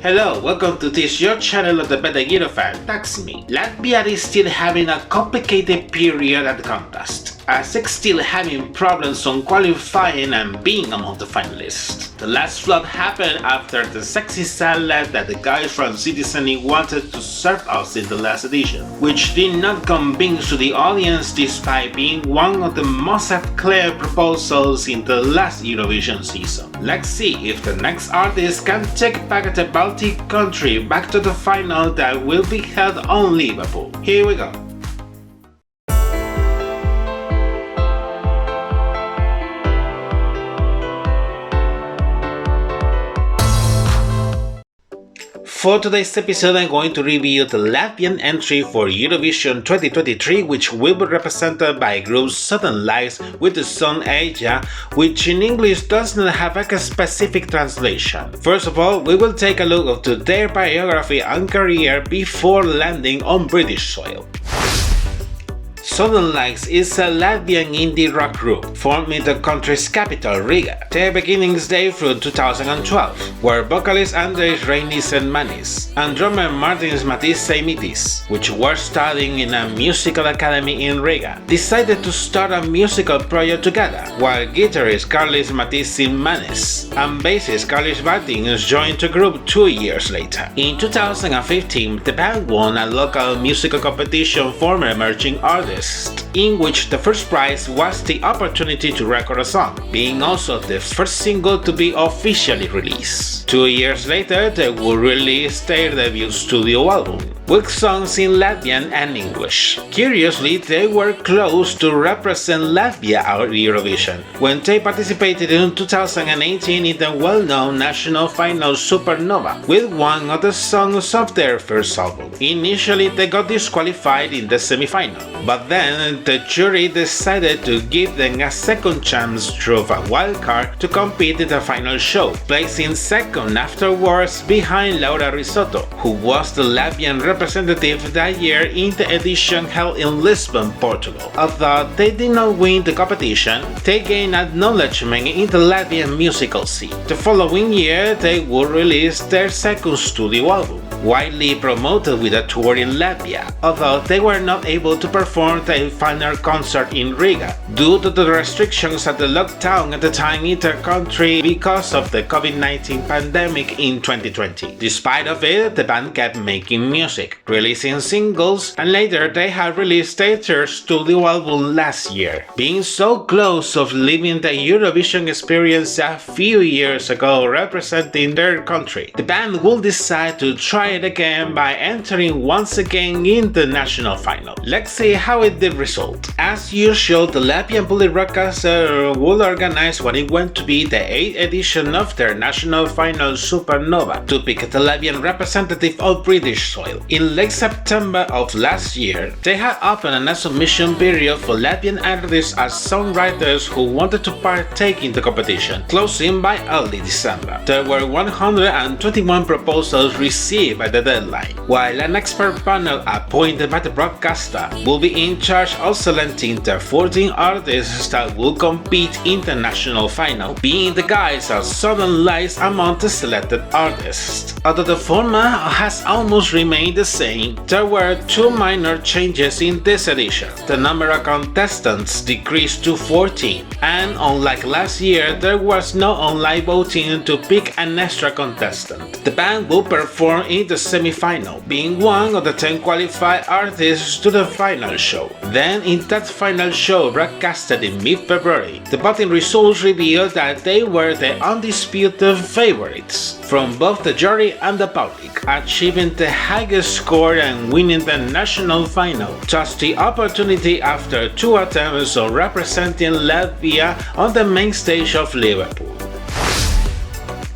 Hello, welcome to this your channel of the better Eurofan. That's me. Latvia is still having a complicated period at the contest, as it's still having problems on qualifying and being among the finalists. The last flop happened after the sexy salad that the guys from Citizen wanted to serve us in the last edition, which did not convince to the audience despite being one of the most acclaimed proposals in the last Eurovision season. Let's see if the next artist can take back the Baltic country back to the final that will be held on Liverpool. Here we go. For today's episode, I'm going to review the Latvian entry for Eurovision 2023, which will be represented by group Southern Lights with the song Aijā, which in English does not have a specific translation. First of all, we will take a look at their biography and career before landing on British soil. Southern Lights is a Latvian indie rock group formed in the country's capital, Riga. Their beginnings date from 2012, where vocalist Andrejs Reinis and Manis and drummer Martins Matīs, which were studying in a musical academy in Riga, decided to start a musical project together, while guitarist Karlis Matīs Manis and bassist Karlis Martins joined the group 2 years later. In 2015, the band won a local musical competition for emerging artists, in which the first prize was the opportunity to record a song, being also the first single to be officially released. 2 years later, they would release their debut studio album, with songs in Latvian and English. Curiously, they were close to represent Latvia at Eurovision, when they participated in 2018 in the well-known national final Supernova, with one of the songs of their first album. Initially, they got disqualified in the semi-final, but then the jury decided to give them a second chance through a wildcard to compete in the final show, placing second afterwards behind Laura Risotto, who was the Latvian representative that year in the edition held in Lisbon, Portugal. Although they did not win the competition, they gained acknowledgement in the Latvian musical scene. The following year, they would release their second studio album, widely promoted with a tour in Latvia, although they were not able to perform their final concert in Riga due to the restrictions at the lockdown at the time in their country because of the COVID-19 pandemic in 2020. Despite of it, the band kept making music, releasing singles, and later they had released their third studio album last year. Being so close of living the Eurovision experience a few years ago representing their country, the band will decide to try it again by entering once again in the national final. Let's see how it did result. As usual, the Latvian public broadcaster will organize what it went to be the 8th edition of their national final Supernova to pick the Latvian representative of British soil. In late September of last year, they had opened a submission period for Latvian artists as songwriters who wanted to partake in the competition, closing by early December. There were 121 proposals received by the deadline, while an expert panel appointed by the broadcaster will be in charge of selecting the 14 artists that will compete in the national final, being the guys of Southern Lights among the selected artists. Although the format has almost remained the same, there were two minor changes in this edition. The number of contestants decreased to 14, and unlike last year, there was no online voting to pick an extra contestant. The band will perform in the semi-final, being one of the 10 qualified artists to the final show. Then, in that final show broadcasted in mid-February, the voting results revealed that they were the undisputed favorites from both the jury and the public, achieving the highest score and winning the national final, thus the opportunity after 2 attempts of representing Latvia on the main stage of Liverpool.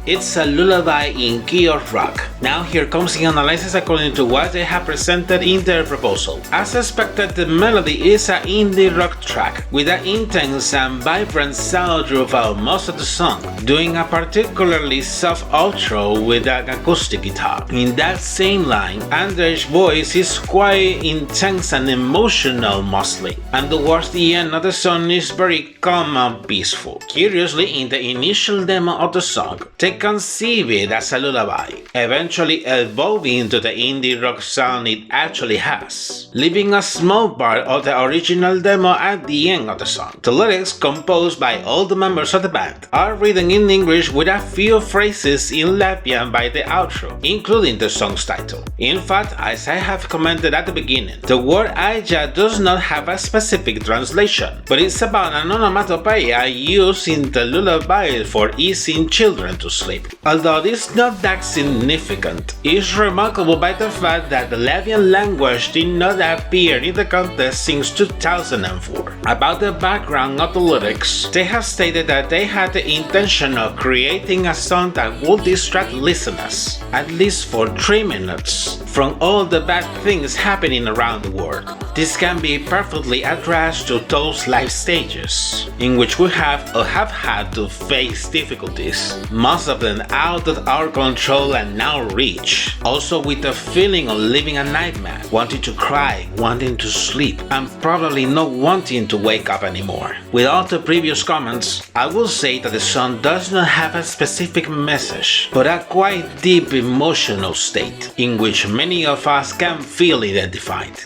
It's a lullaby in key of rock. Now here comes the analysis according to what they have presented in their proposal. As expected, the melody is an indie rock track with an intense and vibrant sound throughout most of the song, doing a particularly soft outro with an acoustic guitar. In that same line, Andrej's voice is quite intense and emotional mostly, and towards the end of the song is very calm and peaceful. Curiously, in the initial demo of the song, they they conceive it as a lullaby, eventually evolving into the indie rock sound it actually has, leaving a small part of the original demo at the end of the song. The lyrics, composed by all the members of the band, are written in English with a few phrases in Latvian by the outro, including the song's title. In fact, as I have commented at the beginning, the word Aijā does not have a specific translation, but it's about an onomatopoeia used in the lullaby for easing children to sleep. Although this is not that significant, it's remarkable by the fact that the Latvian language did not appear in the contest since 2004. About the background of the lyrics, they have stated that they had the intention of creating a song that would distract listeners, at least for 3 minutes, from all the bad things happening around the world. This can be perfectly addressed to those life stages in which we have or have had to face difficulties, most of them out of our control and now reach. Also with the feeling of living a nightmare, wanting to cry, wanting to sleep, and probably not wanting to wake up anymore. With all the previous comments, I will say that the song does not have a specific message, but a quite deep emotional state, in which many of us can feel identified.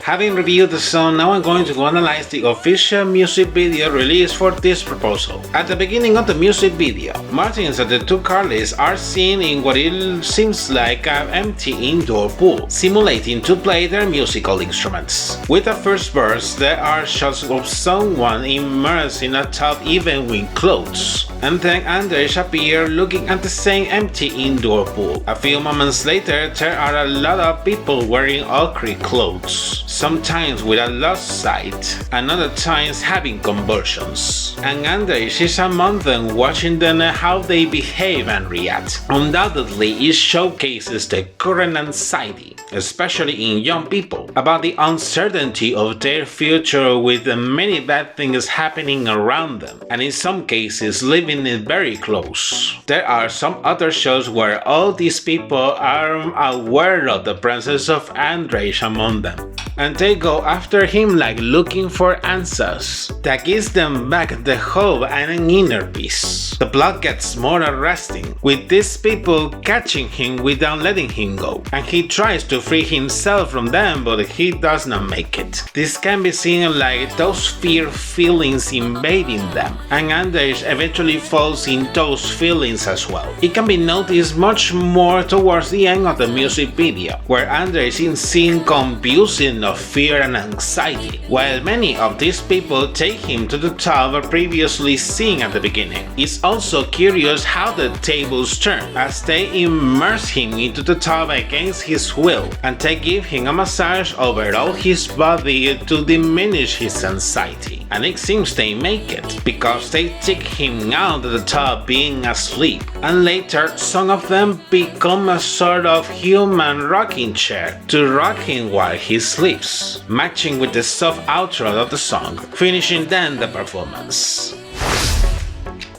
Having reviewed the song, now I'm going to analyze the official music video released for this proposal. At the beginning of the music video, Martins and the two Carlys are seen in what it seems like an empty indoor pool, simulating to play their musical instruments. With the first verse, there are shots of someone immersed in a tub even with clothes, and then Anders appears looking at the same empty indoor pool. A few moments later, there are a lot of people wearing ochre clothes, sometimes with a lost sight, and other times having convulsions. And Anders is among them, watching them how they behave and react. Undoubtedly, it showcases the current anxiety, especially in young people, about the uncertainty of their future with the many bad things happening around them, and in some cases living it very close. There are some other shows where all these people are aware of the presence of Anders among them, and they go after him like looking for answers that gives them back the hope and an inner peace. The plot gets more arresting, with these people catching him without letting him go, and he tries to free himself from them, but he does not make it. This can be seen like those fear feelings invading them, and Anders eventually falls in those feelings as well. It can be noticed much more towards the end of the music video, where Anders is seen convulsing of fear and anxiety, while many of these people take him to the tub previously seen at the beginning. It's also curious how the tables turn, as they immerse him into the tub against his will, and they give him a massage over all his body to diminish his anxiety. And it seems they make it, because they take him out of the tub being asleep, and later some of them become a sort of human rocking chair to rock him while he sleeps, matching with the soft outro of the song, finishing then the performance.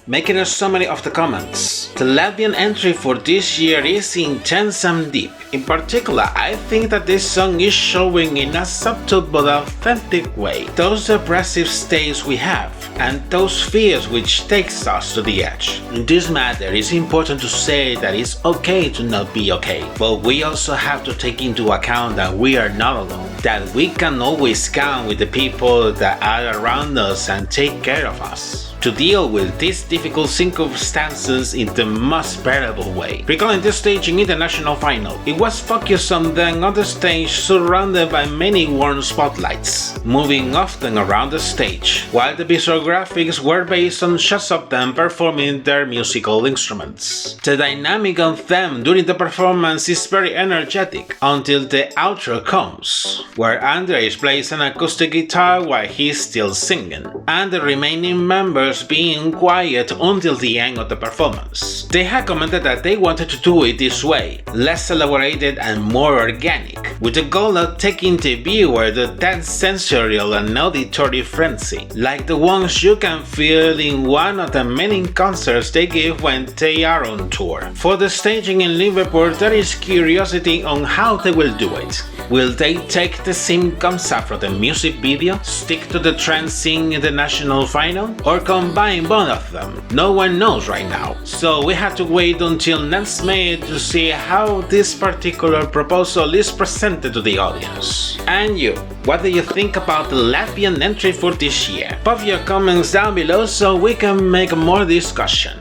Making a summary of the comments, the Latvian entry for this year is intense and deep. In particular, I think that this song is showing in a subtle but authentic way those depressive states we have, and those fears which takes us to the edge. In this matter, it's important to say that it's okay to not be okay, but we also have to take into account that we are not alone, that we can always count with the people that are around us and take care of us, to deal with these difficult circumstances in the most bearable way. Recalling the stage in international final, it was focused on them on the stage surrounded by many warm spotlights, moving often around the stage, while the visual graphics were based on shots of them performing their musical instruments. The dynamic of them during the performance is very energetic until the outro comes, where Andres plays an acoustic guitar while he's still singing, and the remaining members being quiet until the end of the performance. They had commented that they wanted to do it this way, less elaborated and more organic, with the goal of taking the viewer to that sensorial and auditory frenzy, like the ones you can feel in one of the many concerts they give when they are on tour. For the staging in Liverpool, there is curiosity on how they will do it. Will they take the same concept from the music video, stick to the trend scene in the national final, or combine both of them? No one knows right now, so we have to wait until next May to see how this particular proposal is presented to the audience. And you, what do you think about the Latvian entry for this year? Pop your comments down below so we can make more discussion.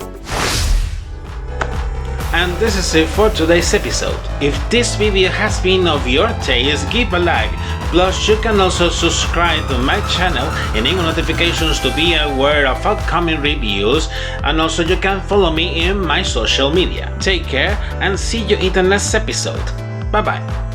And this is it for today's episode. If this video has been of your taste, give a like. Plus, you can also subscribe to my channel, enable notifications to be aware of upcoming reviews, and also you can follow me in my social media. Take care and see you in the next episode. Bye bye.